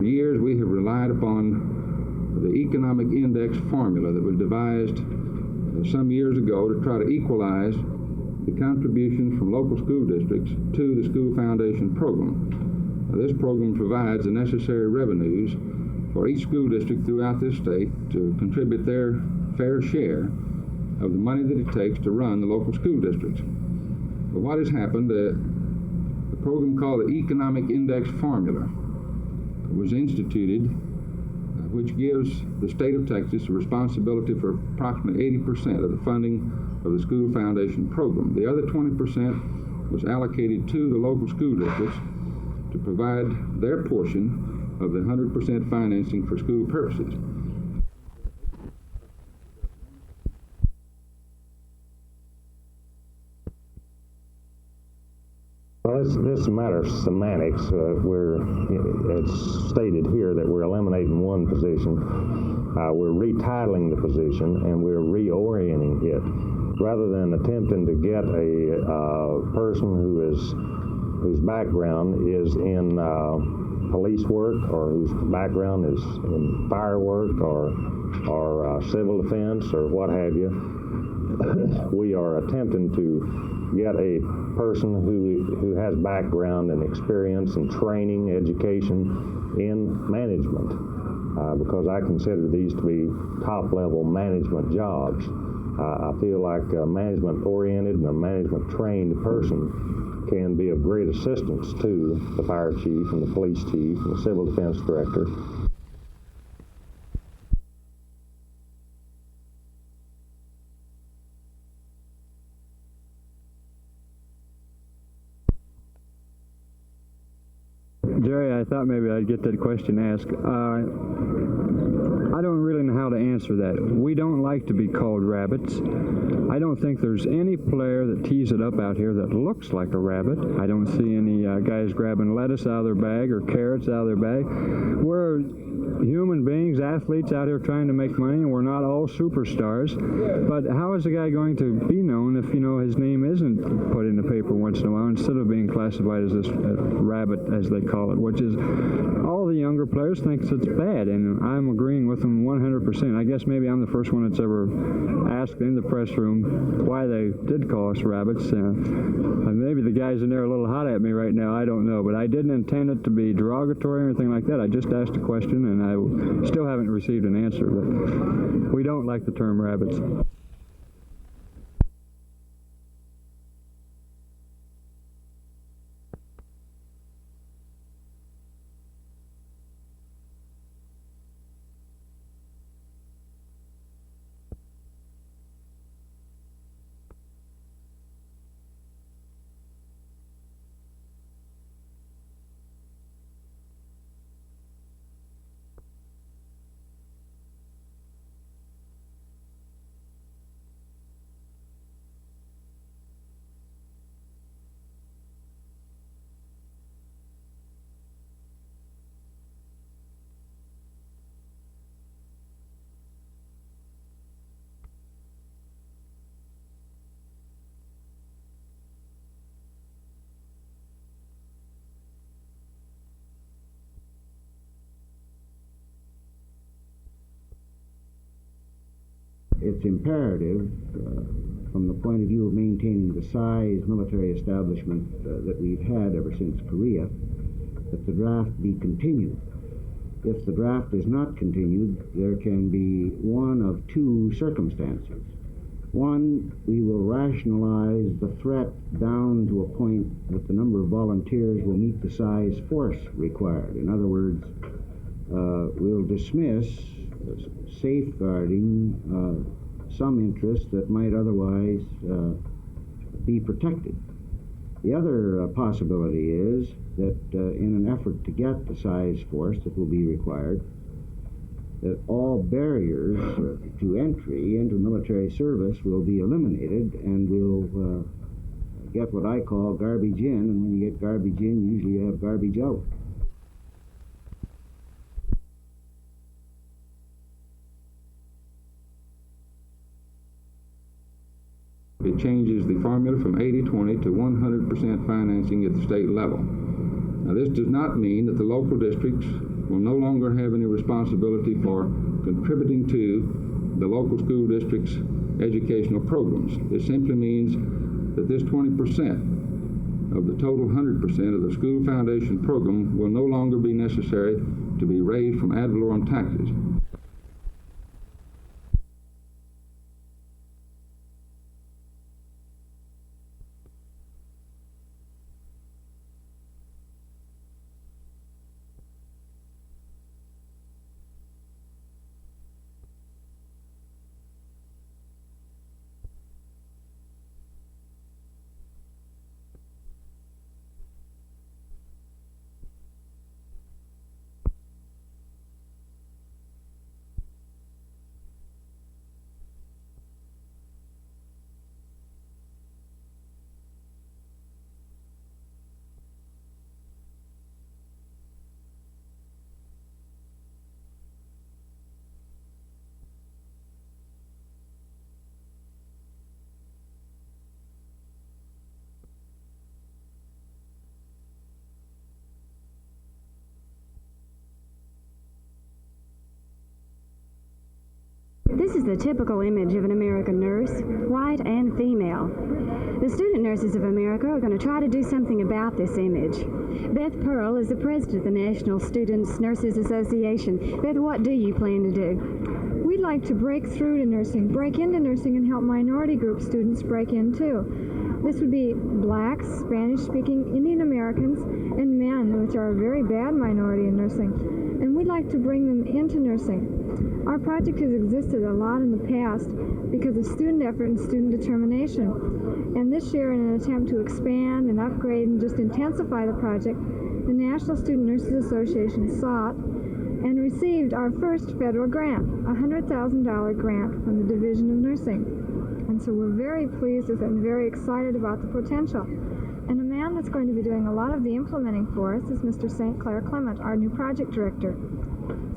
years, we have relied upon the economic index formula that was devised some years ago to try to equalize the contributions from local school districts to the school foundation program. This program provides the necessary revenues for each school district throughout this state to contribute their fair share of the money that it takes to run the local school districts. But what has happened, the program called the Economic Index Formula was instituted, which gives the state of Texas a responsibility for approximately 80% of the funding of the school foundation program. The other 20% was allocated to the local school districts to provide their portion of the 100% financing for school purposes. Well, this is a matter of semantics. It's stated here that we're eliminating one position. We're retitling the position, and we're reorienting it. Rather than attempting to get a person whose background is in police work, or whose background is in fire work, or civil defense, or what have you, we are attempting to get a person who has background and experience and training, education in management, because I consider these to be top-level management jobs. I feel like a management-oriented and a management-trained person can be of great assistance to the fire chief and the police chief and the civil defense director. Jerry, I thought maybe I'd get that question asked. I don't really know how to answer that. We don't like to be called rabbits. I don't think there's any player that tees it up out here that looks like a rabbit. I don't see any guys grabbing lettuce out of their bag or carrots out of their bag. We're human beings, athletes out here trying to make money, and we're not all superstars. But how is a guy going to be known if, his name isn't put in the paper once in a while instead of being classified as this rabbit, as they call it, which is all the younger players think it's bad, and I'm agreeing with them 100%. I guess maybe I'm the first one that's ever asked in the press room why they did call us rabbits. Maybe the guys in there are a little hot at me right now, I don't know, but I didn't intend it to be derogatory or anything like that. I just asked a question, and I still haven't received an answer, but we don't like the term rabbits. It's imperative, from the point of view of maintaining the size military establishment that we've had ever since Korea, that the draft be continued. If the draft is not continued, there can be one of two circumstances. One, we will rationalize the threat down to a point that the number of volunteers will meet the size force required. In other words, we'll dismiss safeguarding some interests that might otherwise be protected. The other possibility is that in an effort to get the size force that will be required, that all barriers to entry into military service will be eliminated, and we'll get what I call garbage in, and when you get garbage in, usually you have garbage out. It changes the formula from 80-20 to 100% financing at the state level. Now, this does not mean that the local districts will no longer have any responsibility for contributing to the local school district's educational programs. This simply means that this 20% of the total 100% of the school foundation program will no longer be necessary to be raised from ad valorem taxes. This is the typical image of an American nurse, white and female. The Student Nurses of America are going to try to do something about this image. Beth Pearl is the president of the National Students Nurses Association. Beth, what do you plan to do? We'd like to break through to nursing, break into nursing, and help minority group students break in too. This would be blacks, Spanish-speaking Indian Americans, and men, which are a very bad minority in nursing. And we'd like to bring them into nursing. Our project has existed a lot in the past because of student effort and student determination. And this year, in an attempt to expand and upgrade and just intensify the project, the National Student Nurses Association sought and received our first federal grant, a $100,000 grant from the Division of Nursing. And so we're very pleased with it and very excited about the potential. And a man that's going to be doing a lot of the implementing for us is Mr. St. Clair Clement, our new project director.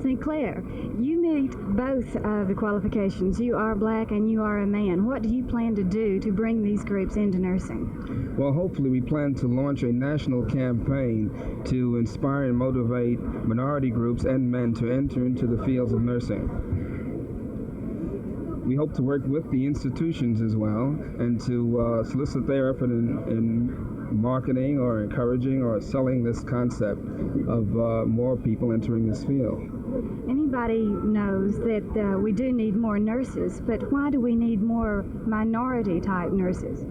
St. Clair, you meet both of the qualifications. You are black and you are a man. What do you plan to do to bring these groups into nursing? Well, hopefully we plan to launch a national campaign to inspire and motivate minority groups and men to enter into the fields of nursing. We hope to work with the institutions as well and to solicit their effort in marketing or encouraging or selling this concept of more people entering this field. Anybody knows that we do need more nurses, but why do we need more minority-type nurses?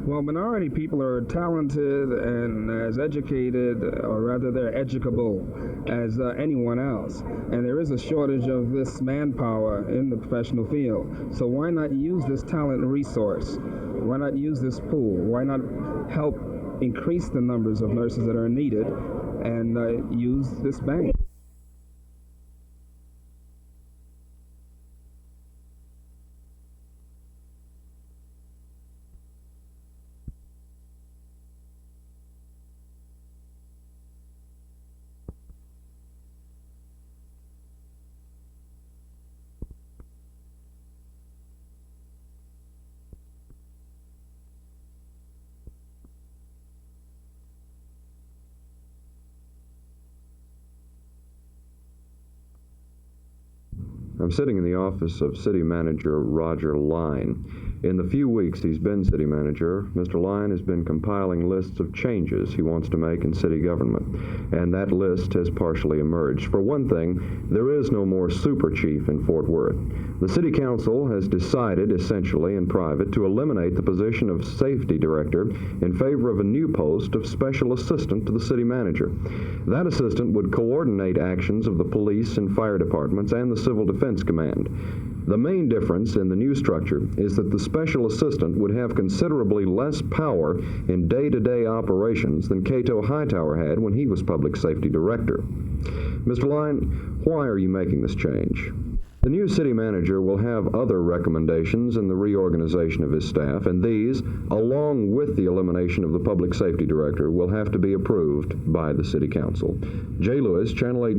Well, minority people are talented and as educated, or rather they're educable, as anyone else. And there is a shortage of this manpower in the professional field. So why not use this talent resource? Why not use this pool? Why not help increase the numbers of nurses that are needed and use this bank? I'm sitting in the office of City Manager Rodger N. In the few weeks he's been city manager, Mr. Lyon has been compiling lists of changes he wants to make in city government, and that list has partially emerged. For one thing, there is no more super chief in Fort Worth. The City Council has decided, essentially in private, to eliminate the position of safety director in favor of a new post of special assistant to the city manager. That assistant would coordinate actions of the police and fire departments and the Civil Defense Command. The main difference in the new structure is that the special assistant would have considerably less power in day-to-day operations than Cato Hightower had when he was public safety director. Mr. Lyon, why are you making this change? The new city manager will have other recommendations in the reorganization of his staff, and these, along with the elimination of the public safety director, will have to be approved by the City Council. J. Lewis, Channel 8.